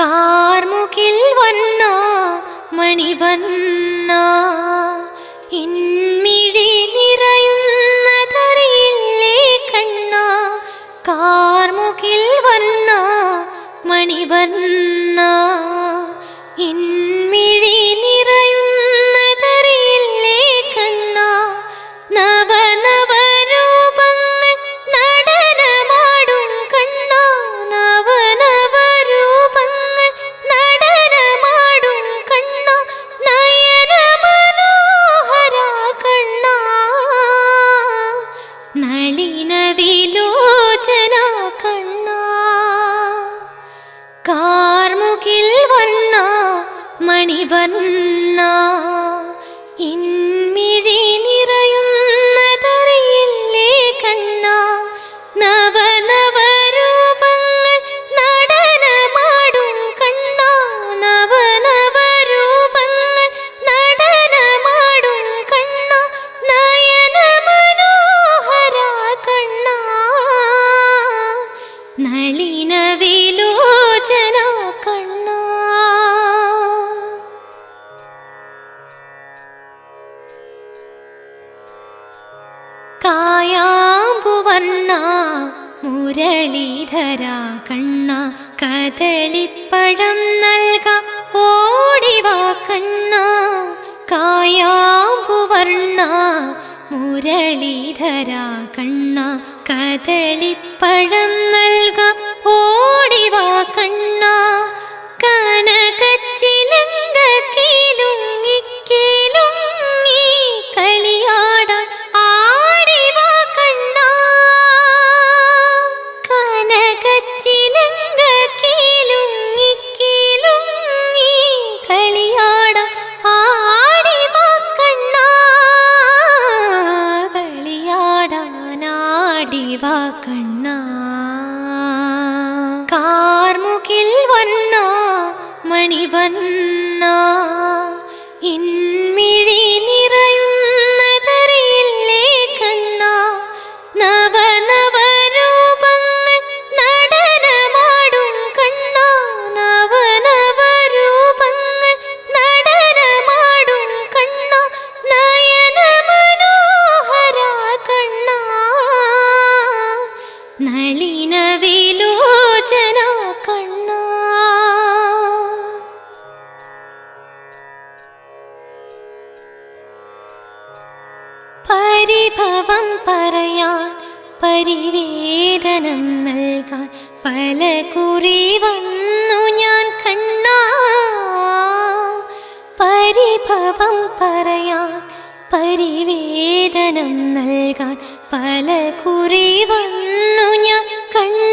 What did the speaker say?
കാർമുകിൽ വർണ്ണ മണിവർണ്ണ ഇൻമിഴി നിറയുന്നതറിയില്ലേ കണ്ണ. കാർമുകിൽ വർണ്ണ മണിവർണ്ണ ഇൻമിഴി നിറയുന്നതറിയില്ലേ കണ്ണ. നവനവരൂപങ്ങൾ നടനമാടും കണ്ണ. നവനവരൂപങ്ങൾ നടനമാടും കണ്ണ. നയന മനോഹര കണ്ണ. നളിന വിലോചന കണ്ണ. കാർമുകിൽ വർണ്ണ മണിവർണ്ണ ഇൻമിഴി നിറയുന്നതറിയില്ലേ കണ്ണ. നവനവരൂപങ്ങൾ നടനമാടും കണ്ണ. നവനവരൂപങ്ങൾ നടനമാടും കണ്ണ. നയന മനോഹര കണ്ണ. നളിന വിലോചന കണ്ണ. കായാമ്പുവർണ്ണ മുരളീധര കണ്ണ. കദളിപ്പഴം നൽകാം ഓടിവാ കണ്ണ. കായാമ്പുവർണ്ണ മുരളീധര കണ്ണ. കദളിപ്പഴം നൽകാം ഓടിവാ കണ്ണ. കനകച്ചിലങ്ക കീലുങ്ങി കീലുങ്ങി കളിയാടാൻ ആടിവാ കണ്ണ. കനകച്ചിലങ്ക കീലുങ്ങി കീലുങ്ങി കളിയാടാൻ ആടിവാ കണ്ണ. കളിയാടാൻ ആടിവാ കണ്ണ. കാർമുകിൽ വർണ്ണ മണിവർണ്ണ ഇൻമിഴി നിറയുന്നതറിയില്ലേ കണ്ണ. നവനവരൂപങ്ങൾ നടനമാടും കണ്ണ. നവനവരൂപങ്ങൾ നടനമാടും കണ്ണ. നയന മനോഹര കണ്ണ. നളിന വിലോചന കണ്ണ. പരിഭവം പറയാൻ പരിവേദനം നൽകാൻ പല കുറി വന്നു ഞാൻ കണ്ണ. പരിഭവം പറയാൻ പരിവേദനം നൽകാൻ പല കുറി വന്നു ഞാൻ കണ്ണ.